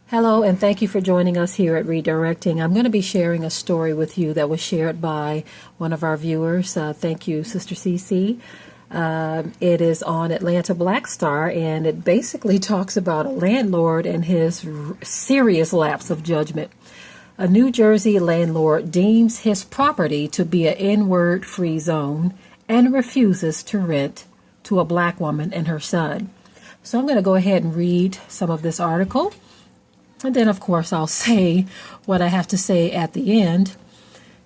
Hello, and thank you for joining us here at Redirecting. I'm going to be sharing a story with you that was shared by one of our viewers. Thank you, Sister CC. It is on Atlanta Black Star, and it basically talks about a landlord and his serious lapse of judgment. A New Jersey landlord deems his property to be an N-word free zone and refuses to rent to a black woman and her son. So I'm going to go ahead and read some of this article. And then, of course, I'll say what I have to say at the end.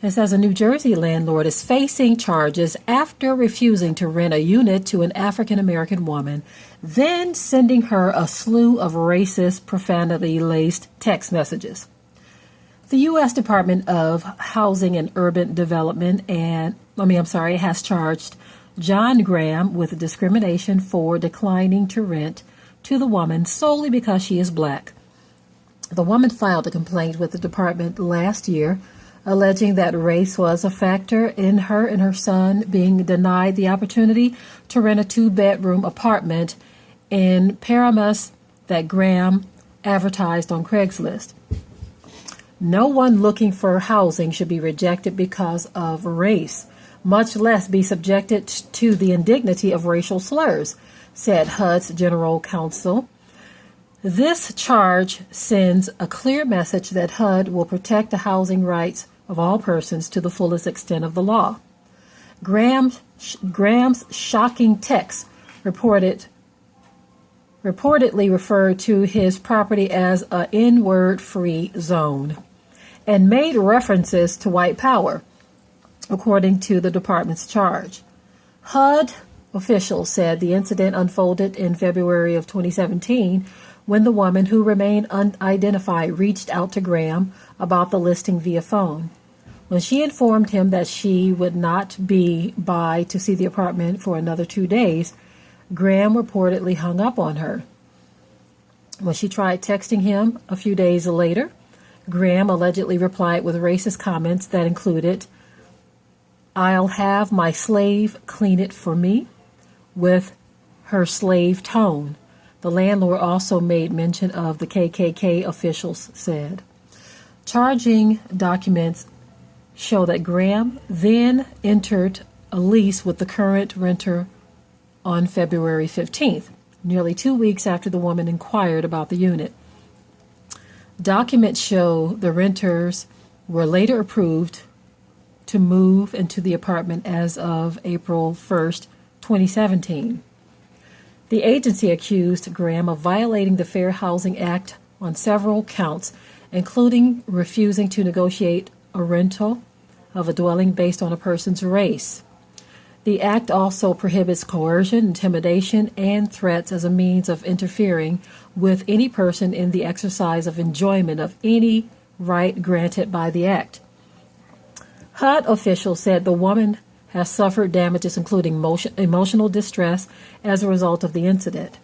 It says a New Jersey landlord is facing charges after refusing to rent a unit to an African-American woman, then sending her a slew of racist, profanity-laced text messages. The U.S. Department of Housing and Urban Development has charged John Graham with discrimination for declining to rent to the woman solely because she is black. The woman filed a complaint with the department last year, alleging that race was a factor in her and her son being denied the opportunity to rent a 2-bedroom apartment in Paramus that Graham advertised on Craigslist. No one looking for housing should be rejected because of race, much less be subjected to the indignity of racial slurs, said HUD's general counsel. This charge sends a clear message that HUD will protect the housing rights of all persons to the fullest extent of the law. Graham's shocking text reportedly referred to his property as an N-word free zone and made references to white power, according to the department's charge. HUD officials said the incident unfolded in February of 2017 when the woman, who remained unidentified, reached out to Graham about the listing via phone. When she informed him that she would not be by to see the apartment for another 2 days, Graham reportedly hung up on her. When she tried texting him a few days later, Graham allegedly replied with racist comments that included, "I'll have my slave clean it for me," with her slave tone. The landlord also made mention of the KKK, officials said. Charging documents show that Graham then entered a lease with the current renter on February 15th, nearly 2 weeks after the woman inquired about the unit. Documents show the renters were later approved to move into the apartment as of April 1st, 2017. The agency accused Graham of violating the Fair Housing Act on several counts, including refusing to negotiate a rental of a dwelling based on a person's race. The act also prohibits coercion, intimidation, and threats as a means of interfering with any person in the exercise of enjoyment of any right granted by the act. HUD officials said the woman has suffered damages including emotional distress as a result of the incident.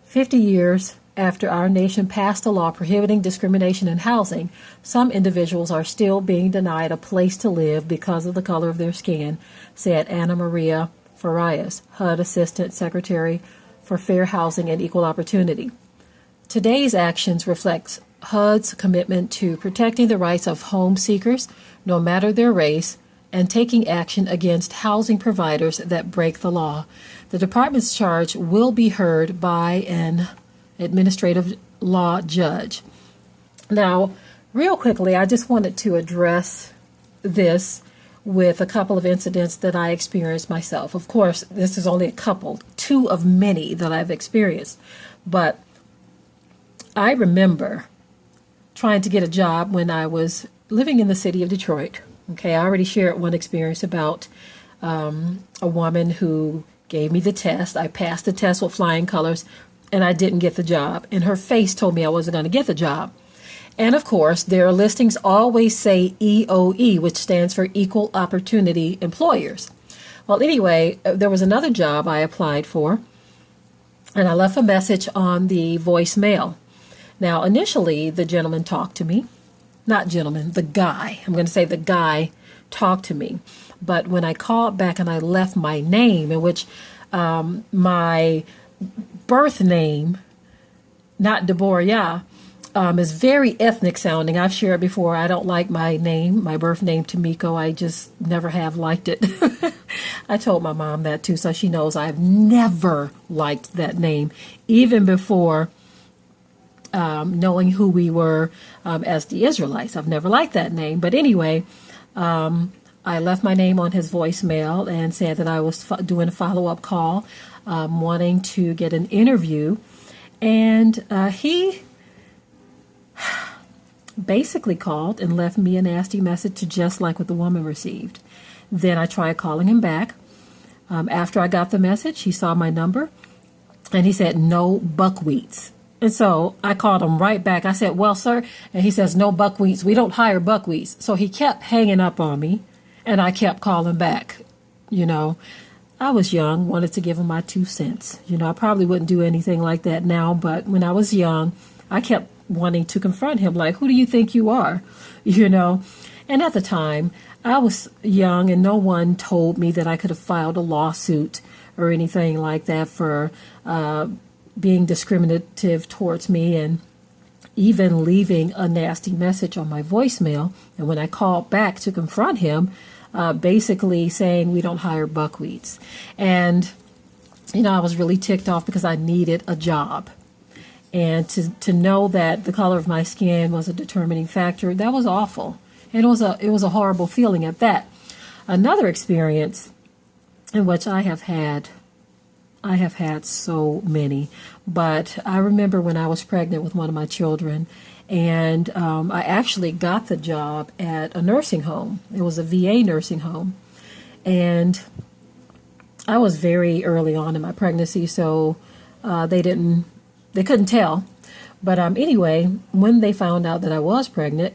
50 years after our nation passed a law prohibiting discrimination in housing, some individuals are still being denied a place to live because of the color of their skin, said Anna Maria Farias, HUD Assistant Secretary for Fair Housing and Equal Opportunity. Today's actions reflect HUD's commitment to protecting the rights of home seekers, no matter their race, and taking action against housing providers that break the law. The department's charge will be heard by an administrative law judge. Now, real quickly, I just wanted to address this with a couple of incidents that I experienced myself. Of course, this is only a couple, 2 of many that I've experienced. But I remember trying to get a job when I was living in the city of Detroit. Okay, I already shared one experience about a woman who gave me the test. I passed the test with flying colors, and I didn't get the job. And her face told me I wasn't going to get the job. And of course, their listings always say EOE, which stands for Equal Opportunity Employers. Well, anyway, there was another job I applied for, and I left a message on the voicemail. Now, initially, the gentleman talked to me. Not gentleman, the guy. I'm going to say the guy talked to me. But when I called back and I left my name, in which my birth name, not Deborah, is very ethnic sounding. I've shared before, I don't like my name, my birth name, Tamiko. I just never have liked it. I told my mom that too, so she knows I've never liked that name, even before knowing who we were as the Israelites. I've never liked that name. But anyway, I left my name on his voicemail and said that I was doing a follow-up call, wanting to get an interview. And he basically called and left me a nasty message, just like what the woman received. Then I tried calling him back. After I got the message, he saw my number and he said, "No buckwheats." And so I called him right back. I said, "Well, sir," and he says, "No buckwheats. We don't hire buckwheats." So he kept hanging up on me and I kept calling back. I was young, wanted to give him my 2 cents. I probably wouldn't do anything like that now, but when I was young, I kept wanting to confront him, like, "Who do you think you are?" And at the time, I was young and no one told me that I could have filed a lawsuit or anything like that for being discriminative towards me and even leaving a nasty message on my voicemail. And when I called back to confront him, basically saying we don't hire buckwheats. And, I was really ticked off because I needed a job. And to know that the color of my skin was a determining factor, that was awful. And it was a horrible feeling at that. Another experience in which I have had so many, but I remember when I was pregnant with one of my children, and I actually got the job at a nursing home. It was a VA nursing home, and I was very early on in my pregnancy, so they couldn't tell. But anyway, when they found out that I was pregnant,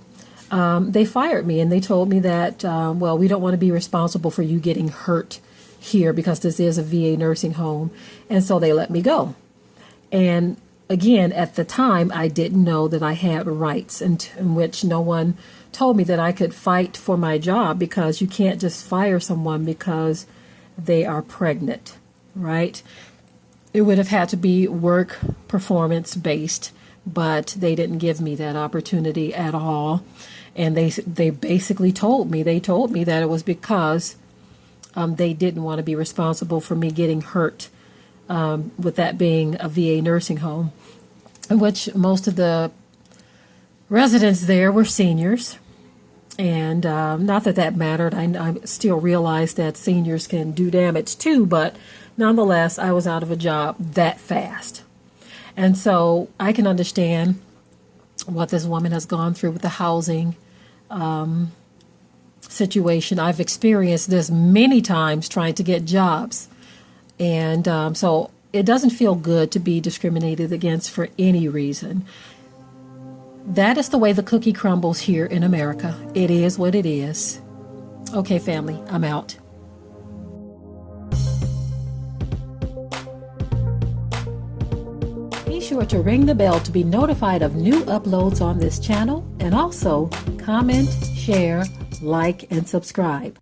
they fired me and they told me that, well, we don't want to be responsible for you getting hurt here because this is a VA nursing home. And so they let me go. And again, at the time, I didn't know that I had rights in which no one told me that I could fight for my job, because you can't just fire someone because they are pregnant, right? It would have had to be work performance based, but they didn't give me that opportunity at all. And they basically told me that it was because they didn't want to be responsible for me getting hurt, with that being a VA nursing home, in which most of the residents there were seniors. And not that that mattered. I still realize that seniors can do damage too, but nonetheless, I was out of a job that fast. And so I can understand what this woman has gone through with the housing situation. I've experienced this many times trying to get jobs. And so it doesn't feel good to be discriminated against for any reason. That is the way the cookie crumbles here in America. It is what it is. Okay, family, I'm out. Be sure to ring the bell to be notified of new uploads on this channel, and also comment, share, like, and subscribe.